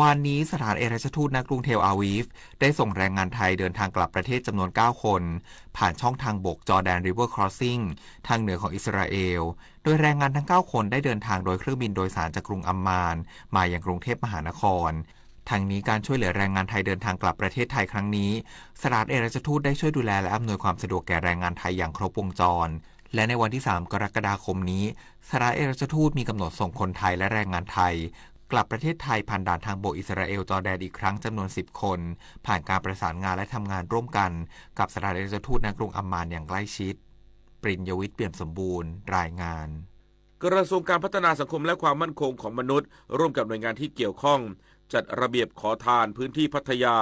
วันนี้สถานเอกอัครราชทูตณกรุงเทลอาวีฟได้ส่งแรงงานไทยเดินทางกลับประเทศจำนวน9คนผ่านช่องทางบกจอร์แดนริเวอร์ครอสซิ่งทางเหนือของอิสราเอลโดยแรงงานทั้ง9คนได้เดินทางโดยเครื่องบินโดยสารจากกรุงอัมมานมายังกรุงเทพมหานครทางนี้การช่วยเหลือแรงงานไทยเดินทางกลับประเทศไทยครั้งนี้สถานเอกอัครราชทูตได้ช่วยดูแลและอำนวยความสะดวกแก่แรงงานไทยอย่างครบวงจรและในวันที่3กรกฎาคมนี้สถานเอกอัครราชทูตมีกำหนดส่งคนไทยและแรงงานไทยกลับประเทศไทยผ่านด่านทางบกอิสราเอลจอร์แดนอีกครั้งจำนวน10คนผ่านการประสานงานและทำงานร่วมกันกับสถานเอกอัครราชทูตณกรุงอัมมานอย่างใกล้ชิดปริญญวิทย์เปี่ยมสมบูรณ์รายงานกระทรวงการพัฒนาสังคมและความมั่นคงของมนุษย์ร่วมกับหน่วยงานที่เกี่ยวข้องจัดระเบียบขอทานพื้นที่พัทยา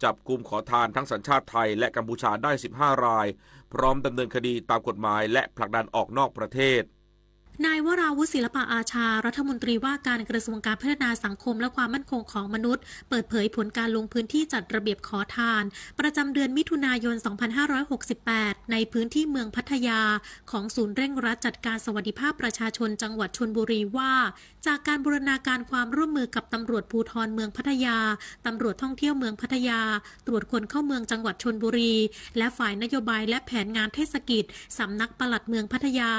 จับกุมขอทานทั้งสัญชาติไทยและกัมพูชาได้15รายพร้อมดำเนินคดีตามกฎหมายและผลักดันออกนอกประเทศนายวราวุฒิศิลปะอาชารัฐมนตรีว่าการกระทรวงการพัฒนาสังคมและความมั่นคงของมนุษย์เปิดเผยผลการลงพื้นที่จัดระเบียบขอทานประจำเดือนมิถุนายน 2568 ในพื้นที่เมืองพัทยาของศูนย์เร่งรัดจัดการสวัสดิภาพประชาชนจังหวัดชลบุรีว่าจากการบูรณาการความร่วมมือกับตำรวจภูธรเมืองพัทยาตำรวจท่องเที่ยวเมืองพัทยาตรวจคนเข้าเมืองจังหวัดชลบุรีและฝ่ายนโยบายและแผนงานเทศกิจสำนักปลัดเมืองพัทยา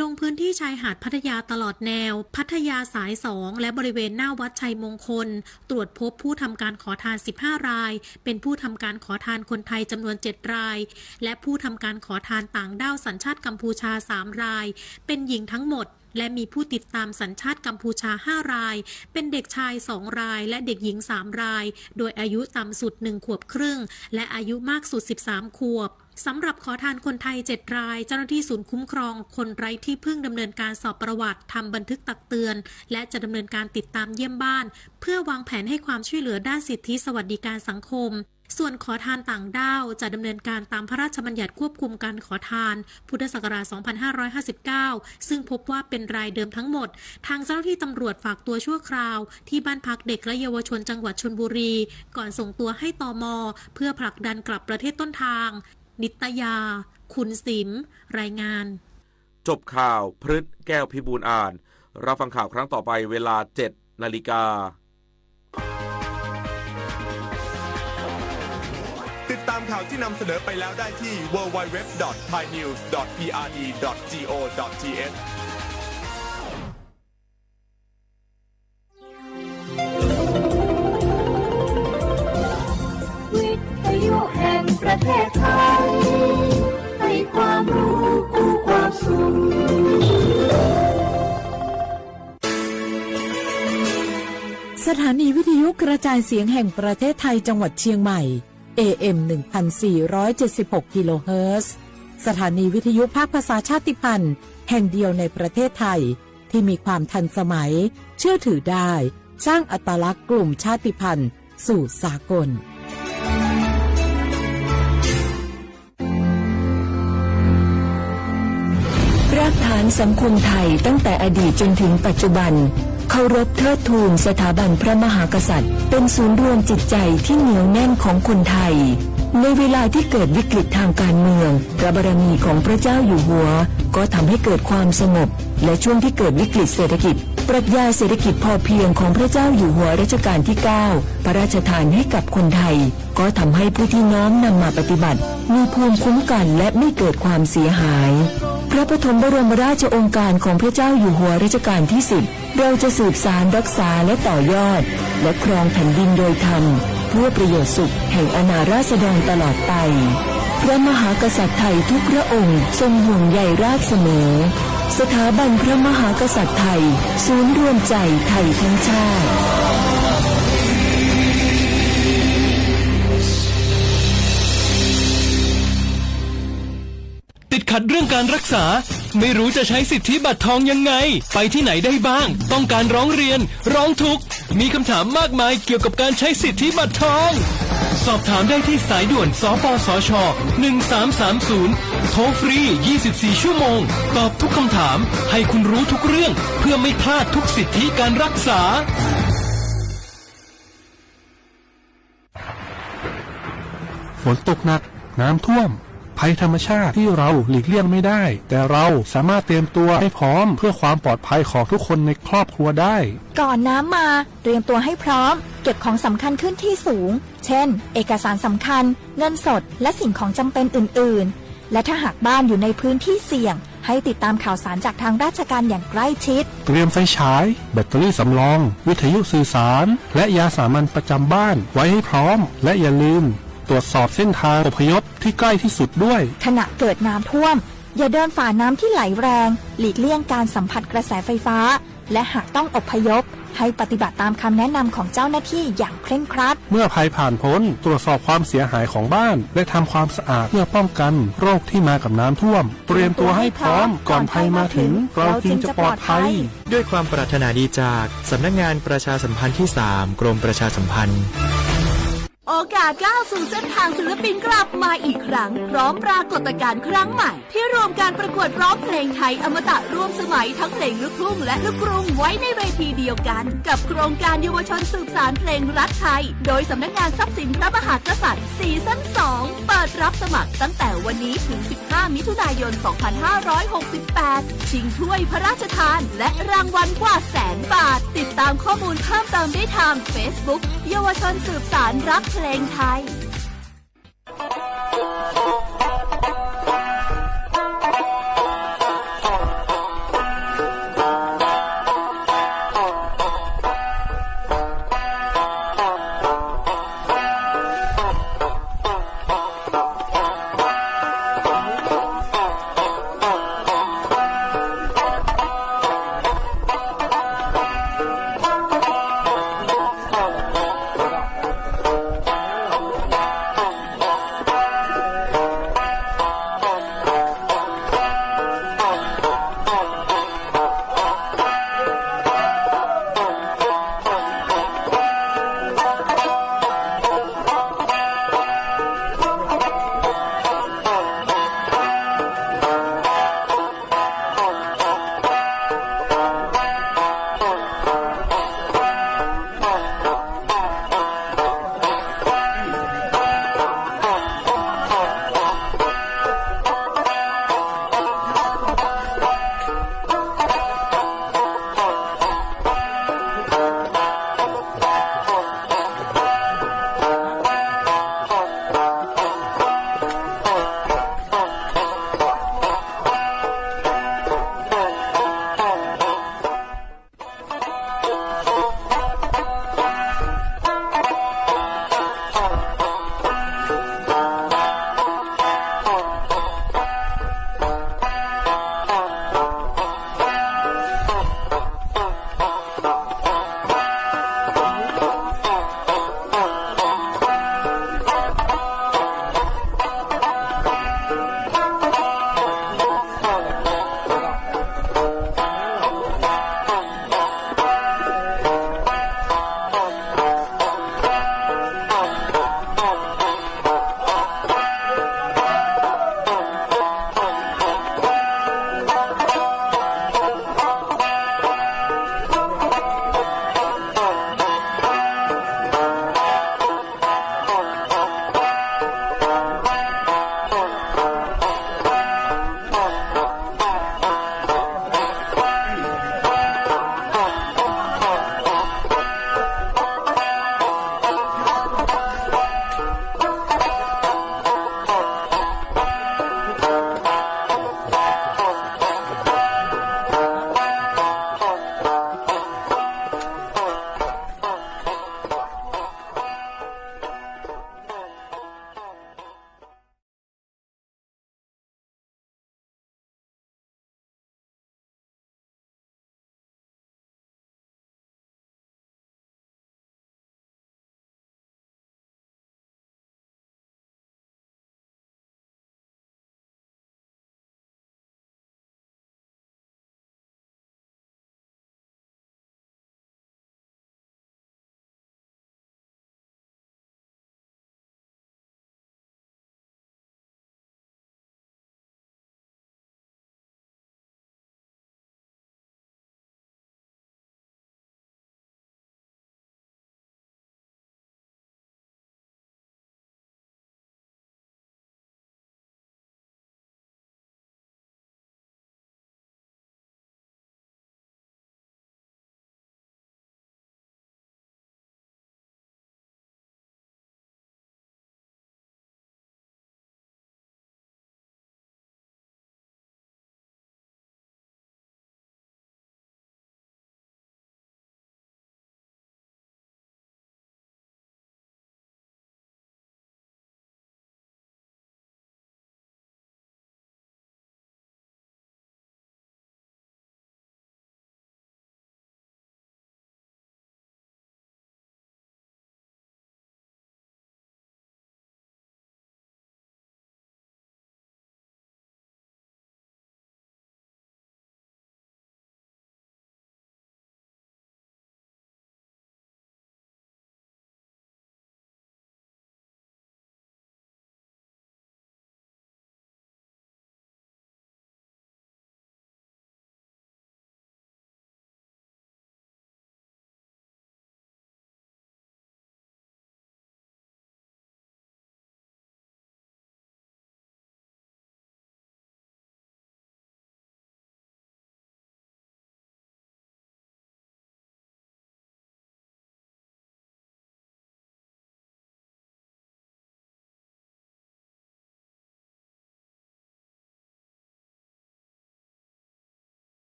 ลงพื้นที่ชายหาดพัทยาตลอดแนวพัทยาสาย2และบริเวณหน้าวัดชัยมงคลตรวจพบผู้ทำการขอทาน15รายเป็นผู้ทำการขอทานคนไทยจำนวน7รายและผู้ทำการขอทานต่างด้าวสัญชาติกัมพูชา3รายเป็นหญิงทั้งหมดและมีผู้ติดตามสัญชาติกัมพูชา5รายเป็นเด็กชาย2รายและเด็กหญิง3รายโดยอายุต่ำสุด1ขวบครึ่งและอายุมากสุด13ขวบสำหรับขอทานคนไทย7รายเจ้าหน้าที่ศูนย์คุ้มครองคนไร้ที่พึ่งดำเนินการสอบประวัติทำบันทึกตักเตือนและจะดำเนินการติดตามเยี่ยมบ้านเพื่อวางแผนให้ความช่วยเหลือด้านสิทธิสวัสดิการสังคมส่วนขอทานต่างด้าวจะดำเนินการตามพระราชบัญญัติควบคุมการขอทานพุทธศักราช 2559 ซึ่งพบว่าเป็นรายเดิมทั้งหมดทางเจ้าหน้าที่ตำรวจฝากตัวชั่วคราวที่บ้านพักเด็กและเยาวชนจังหวัดชลบุรีก่อนส่งตัวให้ตม.เพื่อผลักดันกลับประเทศต้นทางนิตยาคุณสิมรายงานจบข่าวพฤษแก้วพิบูลอ่านรับฟังข่าวครั้งต่อไปเวลา 7 นาฬิกาติดตามข่าวที่นำเสนอไปแล้วได้ที่ www.thainews.prd.go.th วิทยุแห่งประเทศไทยให้ความรู้คู่ความสุขสถานีวิทยุกระจายเสียงแห่งประเทศไทยจังหวัดเชียงใหม่ AM 1476 กิโลเฮิรตซ์สถานีวิทยุภาคภาษาชาติพันธุ์แห่งเดียวในประเทศไทยที่มีความทันสมัยเชื่อถือได้สร้างอัตลักษณ์กลุ่มชาติพันธุ์สู่สากลรากฐานสังคมไทยตั้งแต่อดีตจนถึงปัจจุบันเคารพเทิดทูนสถาบันพระมหากษัตริย์เป็นศูนย์รวมจิตใจที่เหนียวแน่นของคนไทยในเวลาที่เกิดวิกฤตทางการเมืองพระบารมีของพระเจ้าอยู่หัวก็ทำให้เกิดความสงบและช่วงที่เกิดวิกฤตเศรษฐกิจปรัชญาเศรษฐกิจพอเพียงของพระเจ้าอยู่หัวรัชกาลที่9พระราชทานให้กับคนไทยก็ทำให้ผู้ที่น้อมนำมาปฏิบัติมีภูมิคุ้มกันและไม่เกิดความเสียหายพระปฐมบรมราชโองการของพระเจ้าอยู่หัวรัชกาลที่10เราจะสืบสานรักษาและต่อยอดและครองแผ่นดินโดยธรรมเพื่อประโยชน์สุขแห่งอาณาราษฎรตลอดไปพระมหากษัตริย์ไทยทุกพระองค์ทรงห่วงใยราษฎร์เสมอสถาบันพระมหากษัตริย์ไทยศูนย์รวมใจไทยทั้งชาติติดขัดเรื่องการรักษาไม่รู้จะใช้สิทธิบัตรทองยังไงไปที่ไหนได้บ้างต้องการร้องเรียนร้องทุกข์มีคำถามมากมายเกี่ยวกับการใช้สิทธิบัตรทองสอบถามได้ที่สายด่วนสปสช1330โทรฟรี24ชั่วโมงตอบทุกคำถามให้คุณรู้ทุกเรื่องเพื่อไม่พลาดทุกสิทธิการรักษาฝนตกหนักน้ำท่วมภัยธรรมชาติที่เราหลีกเลี่ยงไม่ได้แต่เราสามารถเตรียมตัวให้พร้อมเพื่อความปลอดภัยของทุกคนในครอบครัวได้ก่อนน้ำมาเตรียมตัวให้พร้อม เก็บของสำคัญขึ้นที่สูงเช่นเอกสารสำคัญเงินสดและสิ่งของจำเป็นอื่นๆและถ้าหากบ้านอยู่ในพื้นที่เสี่ยงให้ติดตามข่าวสารจากทางราชการอย่างใกล้ชิดเตรียมไฟฉายแบตเตอรี่สำรองวิทยุสื่อสารและยาสามัญประจำบ้านไว้ให้พร้อมและอย่าลืมตรวจสอบเส้นทางอพยพที่ใกล้ที่สุดด้วยขณะเกิดน้ำท่วมอย่าเดินฝ่าน้ำที่ไหลแรงหลีกเลี่ยงการสัมผัสกระแสไฟฟ้าและหากต้องอพยพให้ปฏิบัติตามคำแนะนำของเจ้าหน้าที่อย่างเคร่งครัดเมื่อภัยผ่านพ้นตรวจสอบความเสียหายของบ้านและทำความสะอาดเพื่อป้องกันโรคที่มากับน้ำท่วมเตรียมตัวให้พร้อมก่อนภัยมาถึงเราจึงจะปลอดภัยด้วยความปรารถนาดีจากสำนักงานประชาสัมพันธ์ที่ 3 กรมประชาสัมพันธ์โอกาสก้าวสู่เส้นทางศิลปินกลับมาอีกครั้งพร้อมปรากฏการณ์ครั้งใหม่ที่รวมการประกวดร้องเพลงไทยอมตะร่วมสมัยทั้งเพลงลูกทุ่งและลูกกรุงไว้ในเวทีเดียวกันกับโครงการเยาวชนสืบสานเพลงรักไทยโดยสำนักงานทรัพย์สินพระมหากษัตริย์ซีซั่น 2 เปิดรับสมัครตั้งแต่วันนี้ถึง 15 มิถุนายน 2568 ชิงถ้วยพระราชทานและรางวัลกว่า100,000 บาทติดตามข้อมูลเพิ่มเติมได้ทาง Facebook เยาวชนสืบสานรักเพลงไทย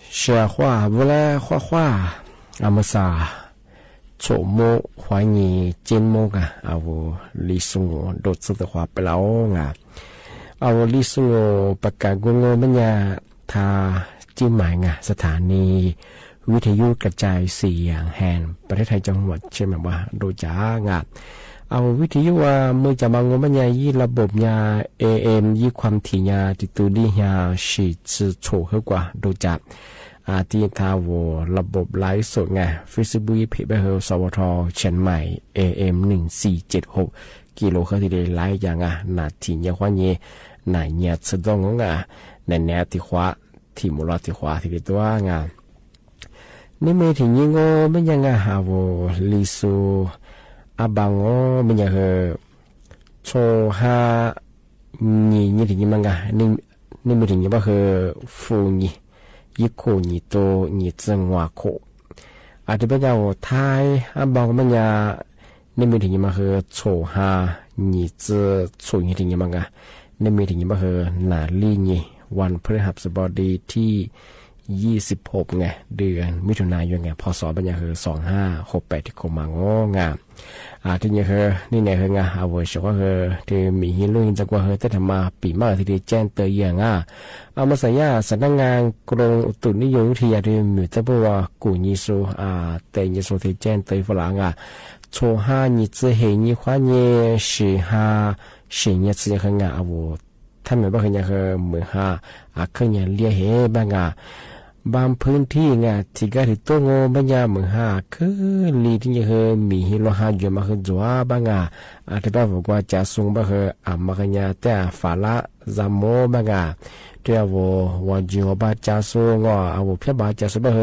说话不来画画，阿么啥，错摸怀疑尖摸个，啊我历史我都知道话不老啊，啊我历史我ประกาศกูงมันยาทาจิ้มหมายงะสถานีวิทยุกระจายเสียงแห่งประเทศไทยจังหวัดเชียงใหม่ว่าโดยจ้างะเอาวิทยุว่ามือจะมางมันยายี่ระบบยา AM ยี่ความถี่ยาติดตัวดียาฉีดสื่อโฉกกว่าโดยจ้าที่ทาวระบบไลฟ์สดไง Facebook เพจเบอร์สวทเชียงใหม่ AM 1476กิโลเฮิรตซ์ที่ได้ไลฟ์อย่างนาทียาว่าเย่นายเนี่ยสะดองงในแนวที่ขวาที่มุลที่ขวาที่ได้ตัวนี่เมื่อถึงยิงโง่ไม่ยังหาวลิซูอาบังโง่ไม่ยังโชฮานี่ถึงยิงมังนี่เมื่อถึงยิงว่าฟูนี่ยี่โคนี่โตนี่จังหวะโคอาจจะเป็นอย่างไทยอาบังมันยานี่เมื่อถึงยิงมาโชฮานี่จะโชนี่ถึงยิงมังนี่เมื่อถึงยิงมานาลีนี่วันพฤหัสบดีที่26ไงเดือนมิถุนายนไงพศบัญญัติ2568ที่คมางงาที่เนี่ยนี่เนี่ยงาเอาไว้ชว่าที่มีหินลุยจากว่าแต่ทำมาปีมากที่ได้แจ้งเตยอย่างเอามาใส่ยาสำนักงานกรมอุตุนิยมวิทยาที่มีแต่บอกว่ากูยิสูแต่ยิสูที่แจ้งเตยฝรั่งโชฮานี่จะเห็นนี่ควานี่สิฮาสิ่งนี้จะยังไงเอาท่านเหมือนว่าเนี่ยเหมือนเคยเนี่ยเลี้ยเหบ้างบางพื้นที่ไงที่ก็ที่ตัวงูบางอย่างเหมือนคือลีที่เนี่ยมีหิโลหะอยู่มาจัวบางที่บ้านบอกว่าจะส่งบางมาเนี่ยแต่ฝาละจามโมบางเดี๋ยวว่าจิวบาจะส่งเอาเพียบาจะส่งบาง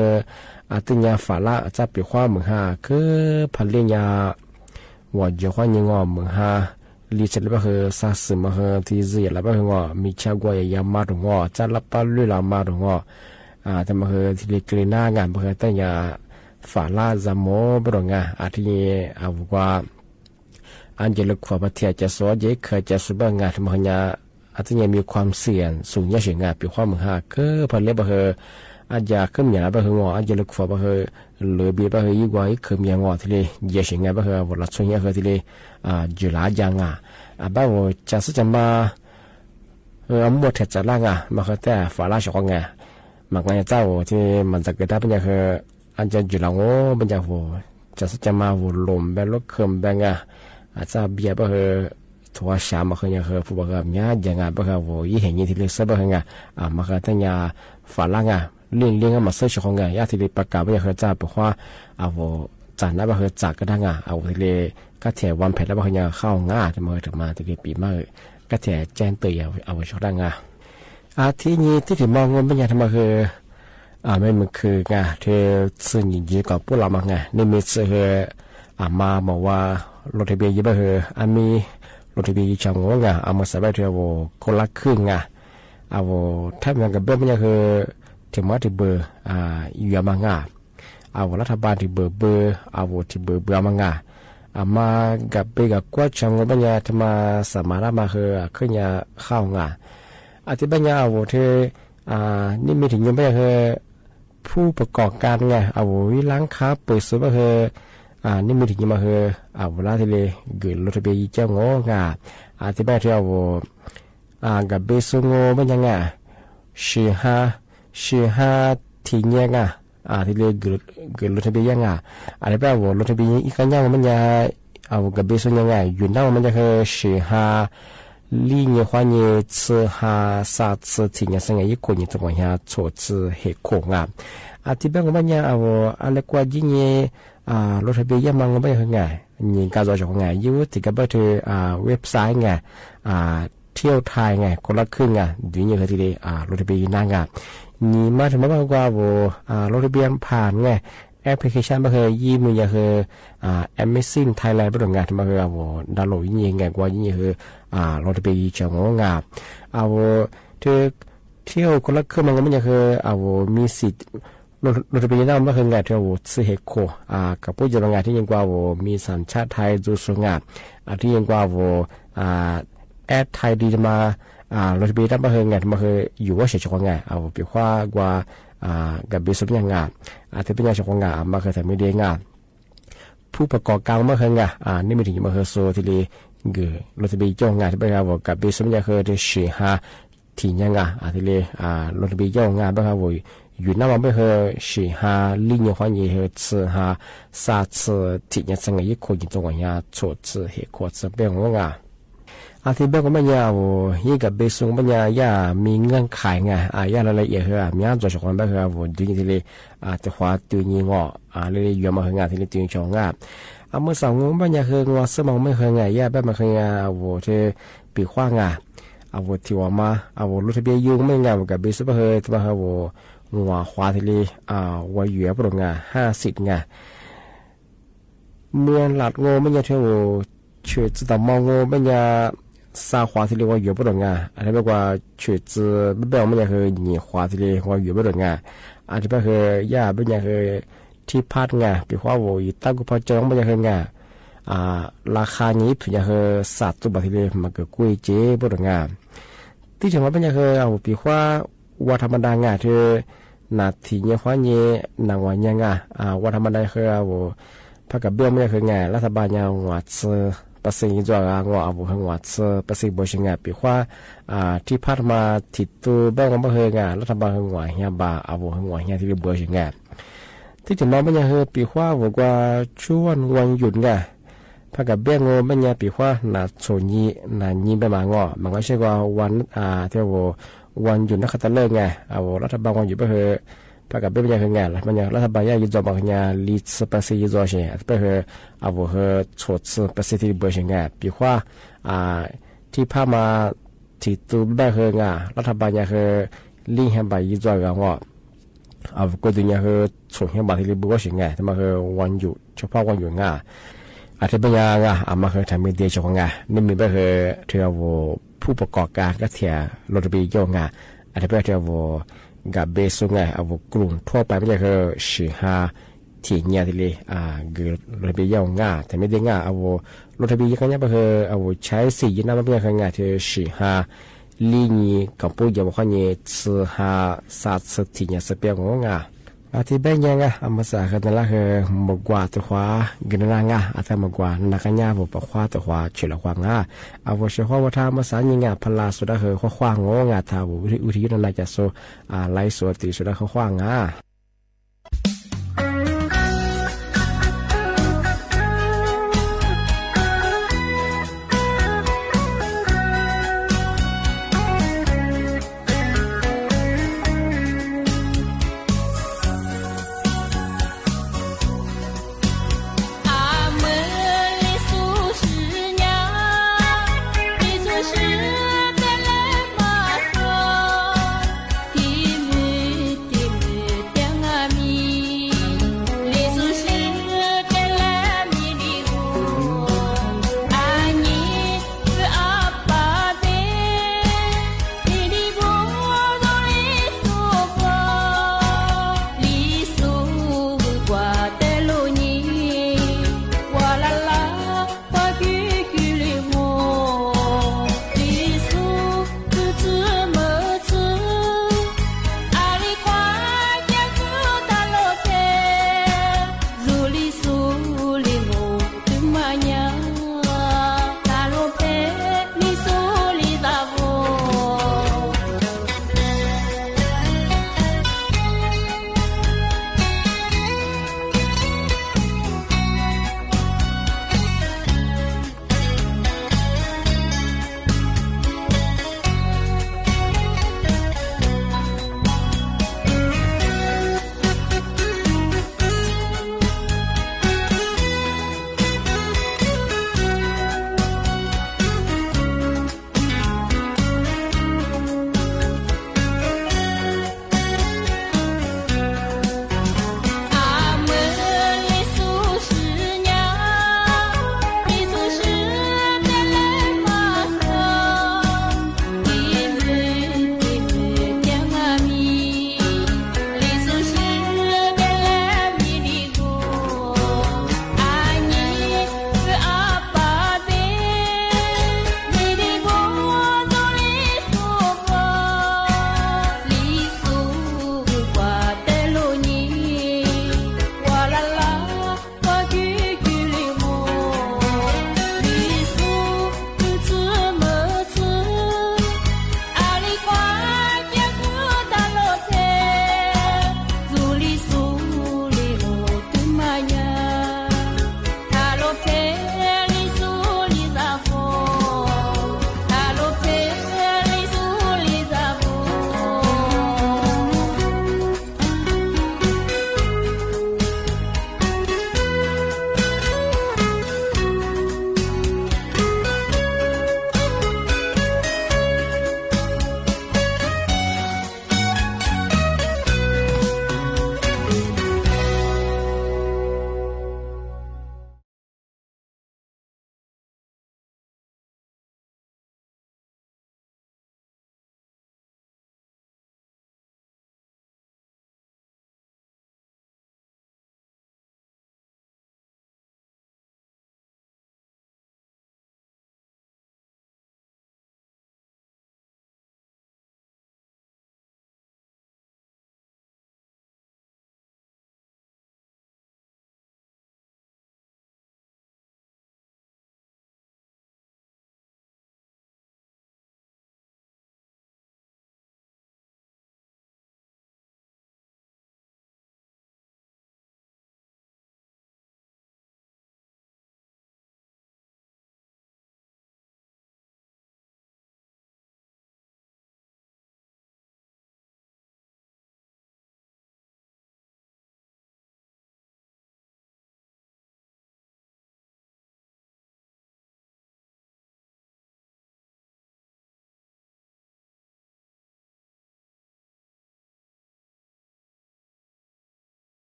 ที่เนี่ยฝาละจะปีความเหมือนคือพันเลียว่าจิวความยังเหมือนลีเสร็จแล้วซาสึมาที่เสียแล้วมีชาวกวยยามาถึงจะรับปลุยลามาถึงแต่มาที่เล็กๆหน้างานตั้งยาฝาลาจามโมบรองที่เอาว่าอันจะลึกฝ่าประเทศจะสอนเยอะเคยจะสุบงานที่มันที่มีความเสี่ยงสูงยิ่งเสียงานปีความก็พันเล็บอาจจะขึ้นอย่างอันจะลึกฝ่าหรือบียิ่งกว่าอีกขึ้นอย่างที่เลยเยอะเสียงานวันละช่วงที่เลยจุฬาจังบ้าว่าจะสุดจะมาหมดเถิดจะล่างมาแต่ฝาลาชงมักงานเจ้าที่มันจะเกิดได้เป็นอย่างอันจะจุฬาโง่เป็นอย่างจะสุดจะมาลมแบบรถเครื่องแบบอาจจะเบียร์ทัวร์ชามาอย่างผู้ประกอบเนี่ยอย่างยี่เห็นยี่ที่เล็กสักมาแต่อย่างฝาลางเลี้ยงมาเสื้อชงยาที่เลยประกาศอย่างจะบอกว่าจันแล้วจากก็ได้เอาที่เลยก็แถววันเพชรแล้วเนี่ยเข้าจะมาถึงมาที่ปีมากก็แถวแจ้งเตือนเอาไว้ชดได้ที่นี้ที่ถึงมองมันเป็นอย่างทำไมไม่มันคือเธอซึ่งยิ่งกับพวกเรานี่มีมาบอกว่ารถทะเบียนยี่บ้ามีรถทะเบียนจังหวะเอามาใส่ไปเธอคนละครึ่งเอาถ้ามันกับเบิ้มเนี่ยถึงว่าที่เบอร์อยู่มาเอารัฐบาลที่เบอร์เอาที่เบอร์มังมากับไปกับกวาดจังหวะบัญญัติมาสามารถมาขึ้นยาเข้าที่บัญญัติเอาเธอนี่มีถึงยังไม่ผู้ประกอบการเอาวิล้างค้าเปิดซื้อมานี่มีถึงยังมาเอาเวลาที่เลยเกิดรถทะเบียนเจ้าง้ที่บัญญัติเอากับเบสงบัญญัติชื่อที่เนี่ยที่เลยเกิดรถทะเบียนอะไรแบบว่ารถทะเบียนอีกอย่างมันจะเอากับเบสยังอยู่นั่งมันจะชื่อลีเนี่ยความเนี่ยซาที่เนี่ยสังเกตอีกคนเนี่ยจะว่าเนี่ยโฉดเหตุโคงที่แบบว่ามันจะเอาอะไรกว่ายิ่งเนี่ยรถทะเบียนมันก็ไม่ง่ายยิ่งการจอดของง่ายยุ่งที่กับเธอเว็บไซต์เที่ยวไทยคนละครึ่งดีเนี่ยคือที่เลยรถทะเบียนนั่งนี่มาถึงมากกว่ารถทะเบียนผ่านแอปพลิเคชันมายี่มือAmazing Thailand เป็นงานที่มาดาวน์โหลดยิ่งกว่ายิ่งรถทะเบียนจังหวะเอาเธอเที่ยวคนละครึ่งมันก็ไม่มีสิทธิ์รถทะเบียนนั่นมาเธอซื้อเหตุโคกับผู้จัดงานที่ยิ่งกว่ามีสัญชาติไทยดูสง่าที่ยิ่งกว่าแอดไทยดีมารถทะเบียนนั่นมาอยู่ว่าเฉยๆเอาเปรียบว่า กับเบสมยังอาที่เป็นยาชงงามาเคยทำไม่ได้ผู้ประกอบการมาเคยนี่ไม่ถึงมาเคยโซทีเลยรถทะเบียนย่องที่เป็นกับเบสมยังเคยได้สี่ห้าที่ยังที่เลยรถทะเบียนย่องบ้างครับอยู่นั่นมันไม่เคยสี่ห้าลิงยความยี่ห้อสี่ห้าสามสี่ที่ยังสังเกตคนยิ่งตัวอย่างโฉดสี่เหตุขวดสี่เป็นว่าที่บ้านก็ไม่ยาวยี่กับเบสงไม่ยามีเงื่อนไขยาละเอียดเหรอมีอันจะชงบ้างครับดูนี่ทีเลยจะขวาตัวนี้งอเลยอยู่มาเหรอทีเลยตัวชงเมื่อสองงบ้านยาเหรอสมองไม่เหรอยาบ้านมาเหรอเธอปีขว้างที่ว่ามารถทะเบียนยุ่งไม่กับเบสบ้างเหรอที่บ้านเหรองัวขวาทีเลยว่าอยู่ปรง50เมื่อหลัดงไม่ยาเท่าช่วยจะมองงไม่ยาซาขวาที่เรียกว่าอยู่บนอันนี้แปลว่าช่วยจะไม่เอาไม่ยาเคยหนีขวาที่เรียกว่าอยู่บนอันที่แปลคือย่าไม่ยาเคยที่พัดปีขวาโวยตั้งกุพจงไม่ยาเคยราคานี้ถึงยาเคยสัตว์ตัวบัตรที่เรียกมันก็กุ้ยเจ๊บนที่ถึงว่าไม่ยาเคยปีขวาว่าธรรมดาเธอนาทีเนี่ยขวาเนี่ยนางวันยังว่าธรรมดาเคยพักกับเบี้ยไม่ยาเคยรัฐบาลยังวัดภาษีจวงอบุหังวัดภาษีบริษัทปีขว่าที่พัดมาติดตัวบ้างว่าเฮงรัฐบาลหังวัดเฮียบาอบุหังวัดเฮียที่บริษัทที่จะมาไม่ยังเฮปีขว่าบอกว่าช่วงวันหยุดพักกับเบี้ยงไม่ยังปีขว่านาโซนีนายิงไปมางมันก็ใช่ว่าวันที่ว่าวันหยุดนักขัตฤกษ์รัฐบาลวันหยุดไปเฮพักกับเบี้ยไม่ยังเฮแล้วมันยังรัฐบาลยังยึดจอมเฮียลิสภาษียึดจอเช่ไปเฮเฮโฉดภาษีที่บริษัทปีขว่าที่พามาที่ตัวแบบเฮรัฐบาลยังเฮลิงเฮบายึดจอกันก็ดูยังเฮโฉดเฮบาที่บริษัทที่มาเฮวันหยุดเฉพาะวันหยุดอาทิตย์ปัญญามาเคยทำมีเดียชงนี่มีไปเคยเที่ยวผู้ประกอบการก็เที่ยวรถทะเบียนย่องอาทิตย์ไปเที่ยวกับเบสงกลุ่มทั่วไปไม่ใช่คือสี่ห้าที่เนี่ยที่เลยรถทะเบียนย่องแต่ไม่ได้รถทะเบียนก็เนี่ยไปคือใช้สีน้ำไม่ใช่คือที่สี่ห้าลีนี้กับผู้ยาวคนนี้สี่ห้าสามสิบที่เนี่ยสเปียงอาทิตย์เป็นยังมาสากันละคือมกว่าตัวขวากินนางอาจจะมกว่านักญาบุปขวาตัวขวาเฉลขวางเชื่อว่าทำมาสายิงพลาสุดาคือขวางทาบุอุทิศนั่นแหละจะโซไลโซติสุดาขวางเ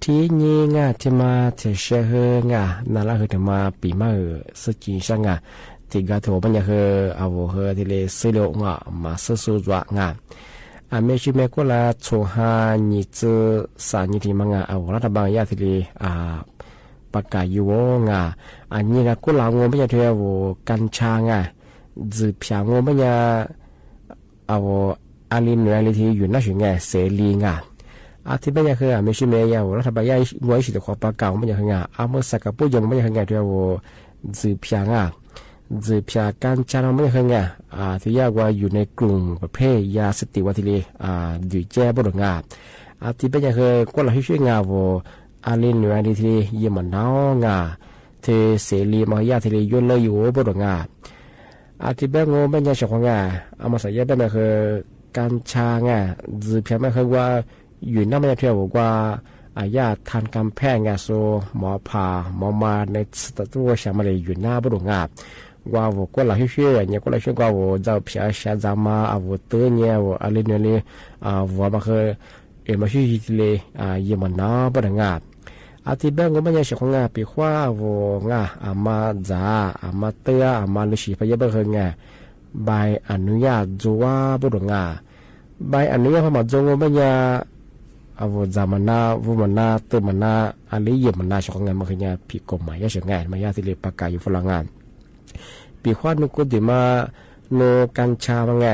ทีนี้งาที่มาเทเชเฮงานาละเฮตมาปีมาสจิชังาที่กาโถบัญญาเฮอาวเฮที่เลสิโลงามาสสุจวะงาเมชิเมกุลาโชฮานิจสานิธิมังาอาวรัฐบาลยาที่เลปากายูโวงาอันนี้กากุลางงบัญญาเทวกัญชางาจืบพิางงบัญญาอาวอาลินเนลิที่อยู่น่าชื่องาเสรีงาที่บัญญัติคือไม่ใช่เมียว่ารัฐบาลยังไว้สิทธิ์ขอประกาศบัญญัติงาเมื่อสักปุ่ยยังบัญญัติงาที่ว่าจืบพิางาจืบพิาการจานบัญญัติงาที่ยากว่าอยู่ในกลุ่มประเภทยาเสพติดวัตถุดูแจ้บดงา ที่เป็นยังคือก็เราช่วยงานว่าอาลินอยู่ในที่ยี่มันน้องาเทเสรีมายาที่ยุ่งเลยอยู่บนงาที่เป็นงูเป็นยังเฉพาะงาเอามาใส่ยาเป็นยังคือการชางาจือเพียงไม่คือว่าอยู่นั่นไม่ได้เที่ยวว่าญาติทานกำแพงงาโซหมอผ่าหมอมาในสตูชามาเลยอยู่หน้าบนงาว่าว่าก็เราช่วยเนี่ยก็เราช่วยว่าว่าจะเพียชาจามาว่าตัวเนี่ยว่าอะไรเนี่ยว่ามาคือมาช่วยที่เลยยี่มันน้าบนงาที่เป็นงูไม่ใช่ของงาปีขว้าว่างามาจ่ามาเตือมาลุชีพยาเบอร์งาใบอนุญาตจัวบนงาใบอนุญาตพมาจงงูไม่ใช่ว่าจามันน้าวุมันน้าเตือมันน้าอะไรยี่มันน้าของงามาคือเนี่ยปีกฎหมายยังไงมายาที่เลยปากกาอยู่ฝรั่งงานปีขว้านุกุดิมาโนกัญชาบางแง่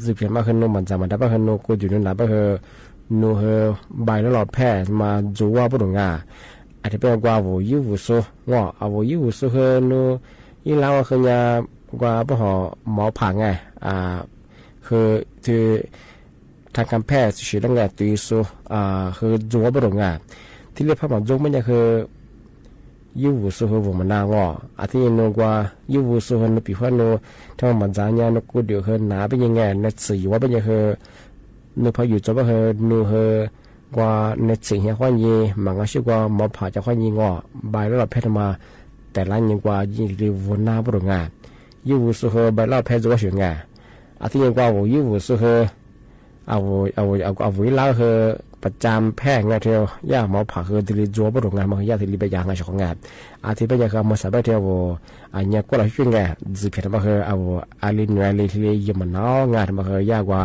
สิเพียงมาคือโนมันจามันได้บ้างคือโนกุดิโนนับบ้างคือโนเฮใบแล้วหลอดแพร่มาจัวบนงาอาจจะเป็นกว่าวูยูวูโซงอวูยูวูโซเฮนูยี่แล้วคือเนี่ยกว่าบ่หอหมอผ่าไงคือทางการแพทย์สื่อดังไงตุยโซคือจัวบนงาที่เรียกพระหมอจงไม่ใช่คือยูวูโซเฮวมันนางอาที่โนกว่ายูวูโซเฮนปีพันโนถ้ามันจานเนี่ยนกูเดียวเฮหนาเป็นยังไงในสื่อว่าเป็นยังไงนูพออยู่จบก็คือนูเฮกว่าในสิ่งที่ข้อยีมันก็ชื่อว่าหมอผ่าจะข้อยีงอใบแล้วเราแพทย์มาแต่ละยังกว่ายิ่งรีวนหน้าบริงานยูวูสุเฮใบแล้วแพทย์จะว่าเสียงานอาทิตย์ยังกว่ายูวูสุเฮเอาแล้วเฮประจำแพทย์งานเที่ยวยาหมอผ่าคือที่รีจัวบริงานมันคือยาที่รีไปยางงานของงานอาทิตย์ไปยังคือมาสบายเที่ยวอันนี้ก็เราช่วยงานจีเพชรมาคือเอาอาลินเวลีที่รียมันน้องานมาคือยากว่า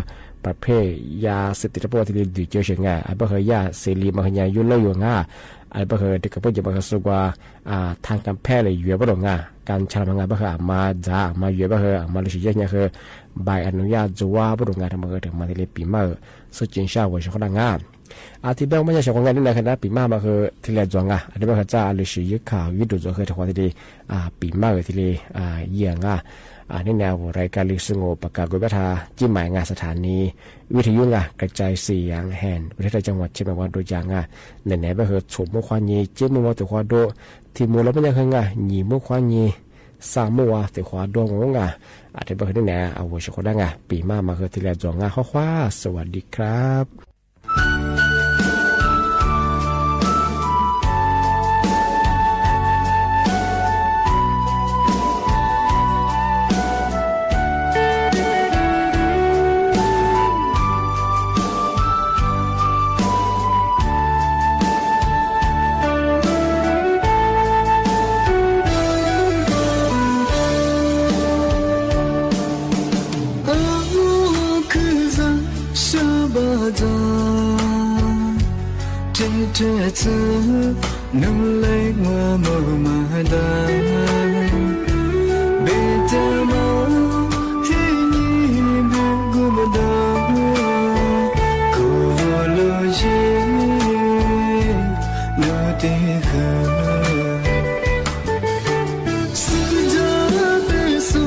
ประเภทยาเสพติดที่ดีเจอเชียงไงไอ้บ่เคยยาเสรีมาขยายยุ่งเล่ยอยู่ง่าไอ้บ่เคยเด็กกับพวกจะมาสุกว่าทางการแพทย์เลยอยู่บ่ดง่าการชาลงานบ่เคยมาจ่ามาอยู่บ่เคยมาลุชิยเนี่ยคือใบอนุญาตจัวบ่ดง่าทำมาถึงมาที่เลยปีมาสุจินชาวชาวงานที่เบลไม่ใช่ชาวงานนี่นะคณะปีมามาคือที่เลยจัวง่าอันนี้บ่เคยจ่าลุชิยข่าวยุดจัวเคยทำมาที่เลยปีมาที่เลยเยี่ยง่านี่แนวรายการลิสงบประกาศกุบทาจิ้มหมายงานสถานีวิทยุกระจายเสียงแห่งประเทศไทยจังหวัดเชียงใหม่วันโดยอย่างไหนๆไปเหตุชมมุขวานีเจ้ามัวแต่ขวาโดที่มัวแล้วไม่ยังไงหนีมุขวานีสามมัวแต่ขวาโดงงอาจจะเป็นนี่แหละเอาไว้ชกได้ปีมาคือที่แรกจงข้อคว้าสวัสดีครับเธอจะนุ่มเล็กว่ามาได้เบตามาที่นี่บุกุมาดาโคโลจีโนติฮาสุดาเบสุ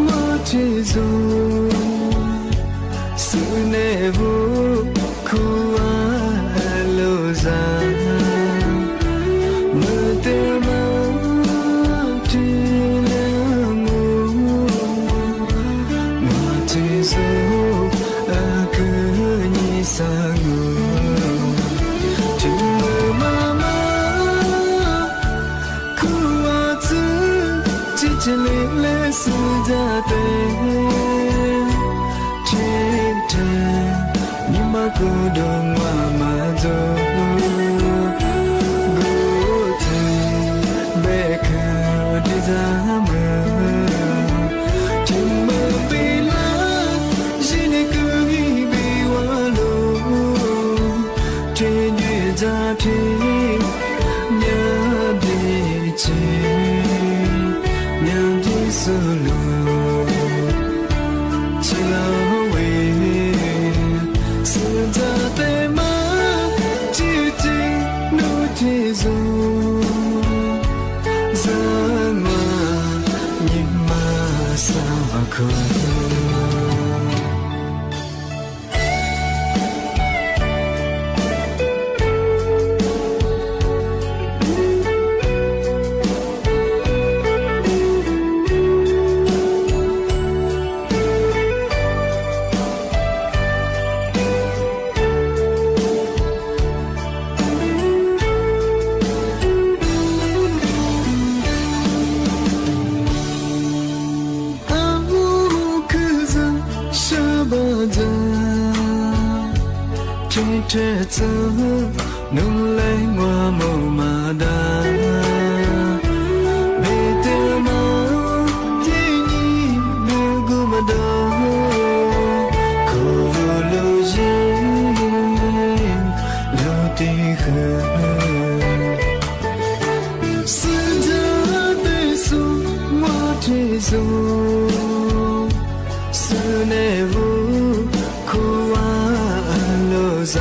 มาที่ซูสุเนบุคูกูดงว่ามาโจกูเธอเบคดิจามถึงมาปีละจินกูบีวาโลเทยืดาทีเนียดีเจเนียดีสุโลชิลา子努来我木马达别的嘛给你那个嘛的可路人路的河是这的树我的树是那雾苦啊路上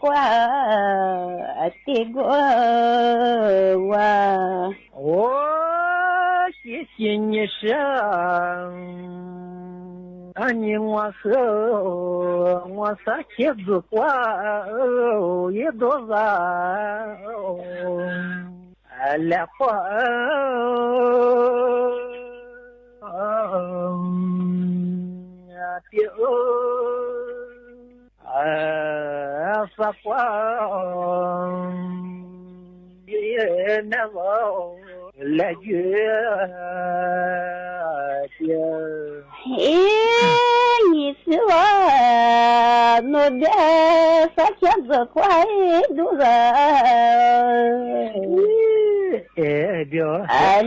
qua ti qua wa ô谢谢你生你我是我啥妻子过一多少来花啥花也难忘来月你是我我的啥妻子快多少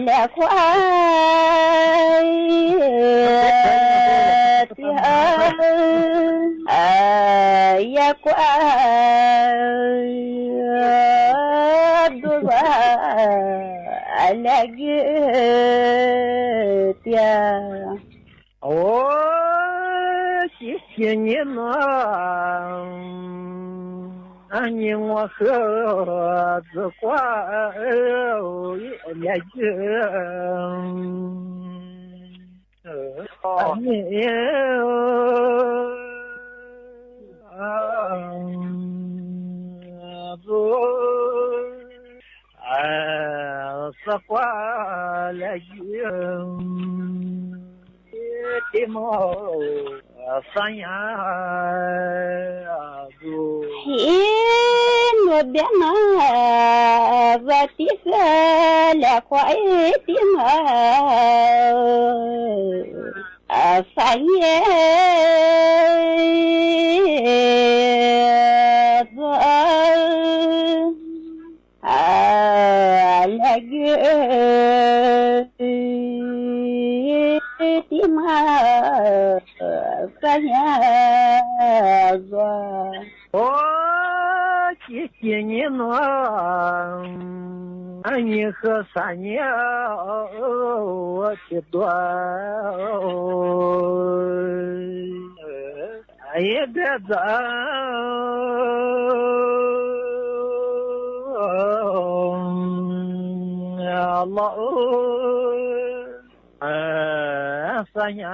来快也快多少来月的哦谢谢你呢你我和子挂也就你子挂了的猫三呀我别拿我的个来快的嘛三年来个的嘛三年谢谢你呢你和三年我去多也别走老三年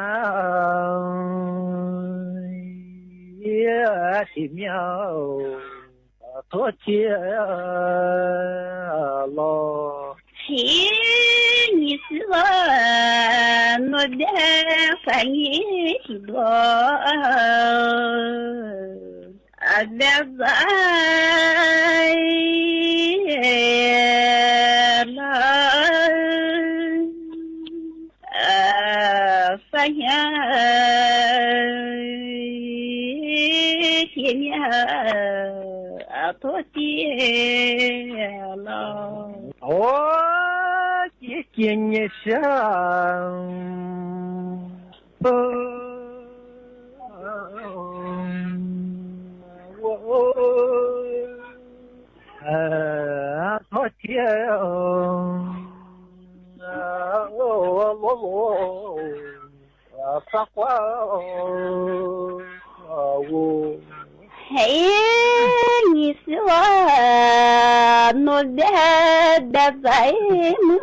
也的苗多钱了你是我的反应多别在三年前面多谢了谢谢你生多谢撒花你是我努力的在梦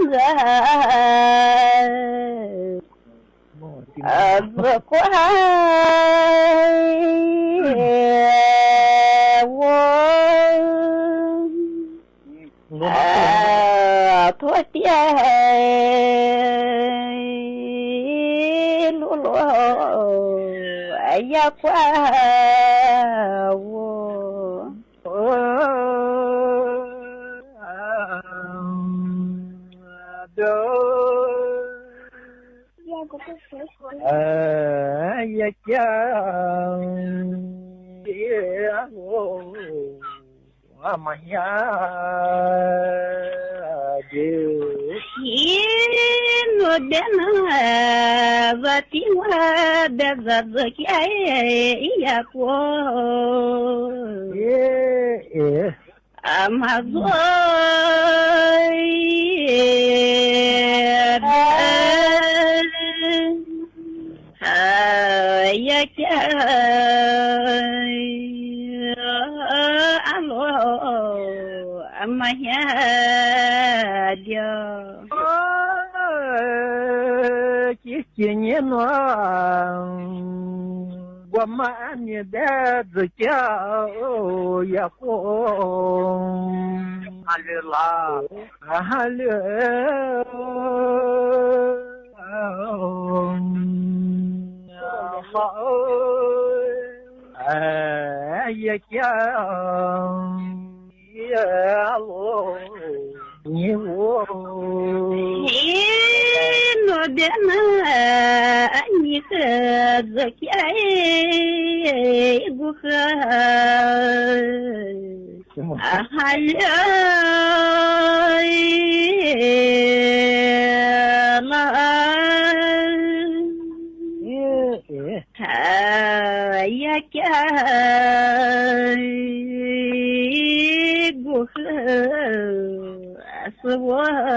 不怪我昨天露露也怪我也讲我们呀我的那我的我的这个呀过马祖呀呀 chỉ nhớ nó qua mà như đã rồi cháu ya con halila ya cháu ya lo nhiều nó đến anh khờ giấc ai bu khờ hal la ya kya bu khờ swala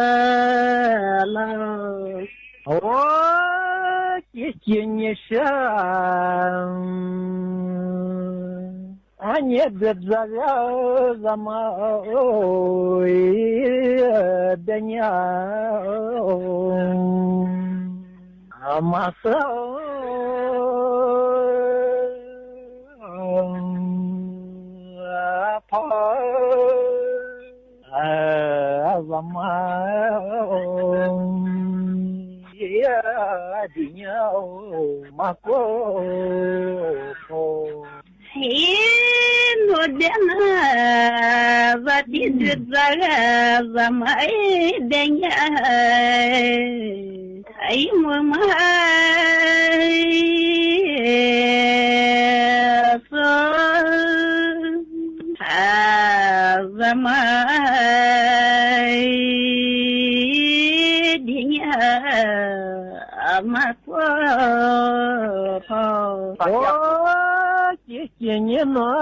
chỉ nhớ anh biết ra mà ôi bên nhà mà sao ra mà đi nhau mà cô nó đến và đi được ra mãi đến nhà thấy mưa mãi ra mãi đi nhà mà chỉ nhớ nó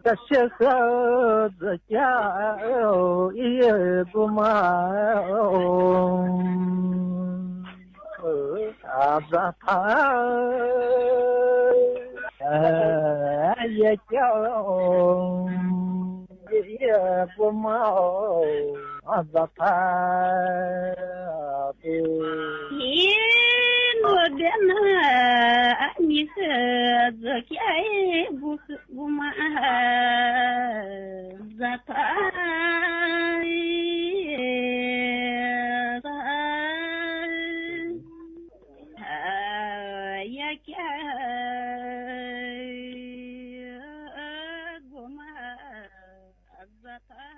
cái sự khờ cháu yêu của mà ra thà cháu yêu của mà ra thà nó đến anh khờ giấc ai bu mà ra thà ya kya bu mà ra thà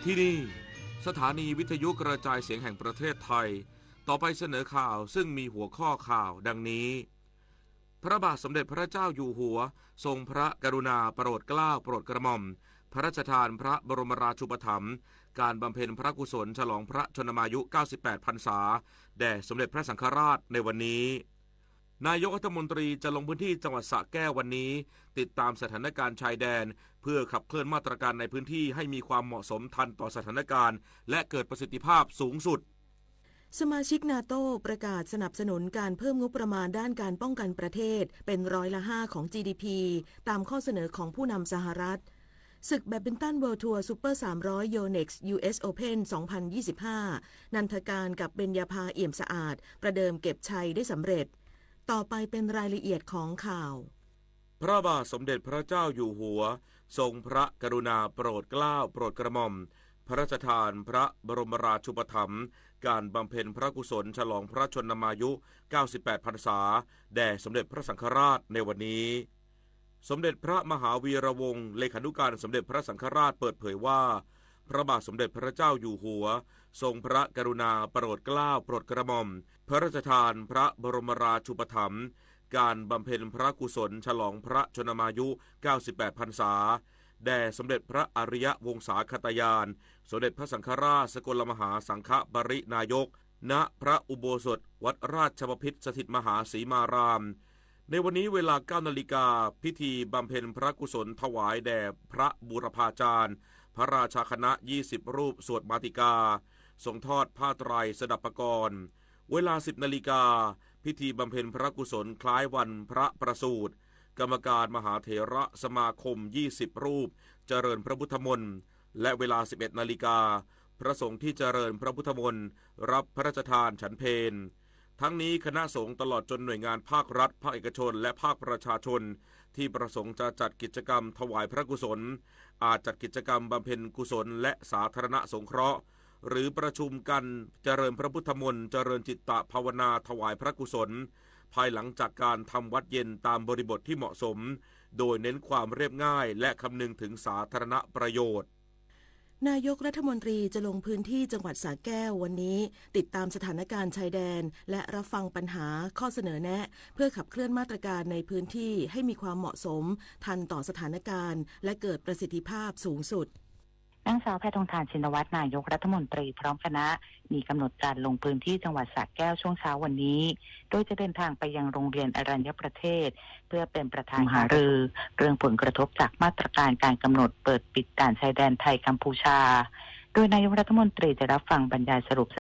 ที่นี่สถานีวิทยุกระจายเสียงแห่งประเทศไทยต่อไปเสนอข่าวซึ่งมีหัวข้อข่าวดังนี้พระบาทสมเด็จพระเจ้าอยู่หัวทรงพระกรุณาโปรดเกล้าโปรดกระหม่อมพระราชทานพระบรมราชูปถัมภ์การบำเพ็ญพระกุศลฉลองพระชนมายุ 98 พรรษาแด่สมเด็จพระสังฆราชในวันนี้นายกรัฐมนตรีจะลงพื้นที่จังหวัดสระแก้ววันนี้ติดตามสถานการณ์ชายแดนเพื่อขับเคลื่อนมาตรการในพื้นที่ให้มีความเหมาะสมทันต่อสถานการณ์และเกิดประสิทธิภาพสูงสุดสมาชิกนาโต้ประกาศสนับสนุนการเพิ่มงบประมาณด้านการป้องกันประเทศเป็น5%ของ GDP ตามข้อเสนอของผู้นำสหรัฐศึกแบดมินตันเวิลด์ทัวร์ซูเปอร์300 Yonex US Open 2025 นันทการกับเบญญาภาเอี่ยมสะอาดประเดิมเก็บชัยได้สำเร็จต่อไปเป็นรายละเอียดของข่าวพระบาทสมเด็จพระเจ้าอยู่หัวทรงพระกรุณาโปรดเกล้าโปรดกระหม่อมพระราชทานพระบรมราชูปถัมภ์การบำเพ็ญพระกุศลฉลองพระชนมายุ 98 พรรษาแด่สมเด็จพระสังฆราชในวันนี้สมเด็จพระมหาวีระวงศ์เลขานุการสมเด็จพระสังฆราชเปิดเผยว่าพระบาทสมเด็จพระเจ้าอยู่หัวทรงพระกรุณาโปรดเกล้าโปรดกระหม่อมพระราชทานพระบรมราชูปถัมภ์การบำเพ็ญพระกุศลฉลองพระชนมายุ 98 พรรษาแด่สมเด็จพระอริยวงศาคตายานสมเด็จพระสังฆราชสกลมหาสังฆปรินายกณพระอุโบสถวัดราชบพิตรสถิตมหาสีมารามในวันนี้เวลา 9 นาฬิกาพิธีบำเพ็ญพระกุศลถวายแด่พระบูรพาจารย์พระราชาคณะ20 รูปสวดมาติกาทรงทอดผ้าไตรสดับปกรณ์เวลา 10 นาฬิกาพิธีบำเพ็ญพระกุศลคล้ายวันพระประสูติกรรมการมหาเถระสมาคม20 รูปเจริญพระพุทธมนต์และเวลา 11 นาฬิกาพระสงฆ์ที่เจริญพระพุทธมนต์รับพระราชทานฉันเพลทั้งนี้คณะสงฆ์ตลอดจนหน่วยงานภาครัฐภาคเอกชนและภาคประชาชนที่ประสงค์จะจัดกิจกรรมถวายพระกุศลอาจจัดกิจกรรมบำเพ็ญกุศลและสาธารณสงเคราะห์หรือประชุมกันเจริญพระพุทธมนต์เจริญจิตตภาวนาถวายพระกุศลภายหลังจากการทำวัดเย็นตามบริบทที่เหมาะสมโดยเน้นความเรียบง่ายและคำนึงถึงสาธารณประโยชน์นายกรัฐมนตรีจะลงพื้นที่จังหวัดสระแก้ววันนี้ติดตามสถานการณ์ชายแดนและรับฟังปัญหาข้อเสนอแนะเพื่อขับเคลื่อนมาตรการในพื้นที่ให้มีความเหมาะสมทันต่อสถานการณ์และเกิดประสิทธิภาพสูงสุดนางสาวแพทองธารชินวัตรนายกรัฐมนตรีพร้อมคณะมีกำหนดการลงพื้นที่จังหวัดสระแก้วช่วงเช้าวันนี้โดยจะเดินทางไปยังโรงเรียนอรัญญประเทศเพื่อเป็นประธานหารือเรื่องผลกระทบจากมาตรการการกำหนดเปิดปิดด่านชายแดนไทยกัมพูชาโดยนายกรัฐมนตรีจะรับฟังบรรยายสรุป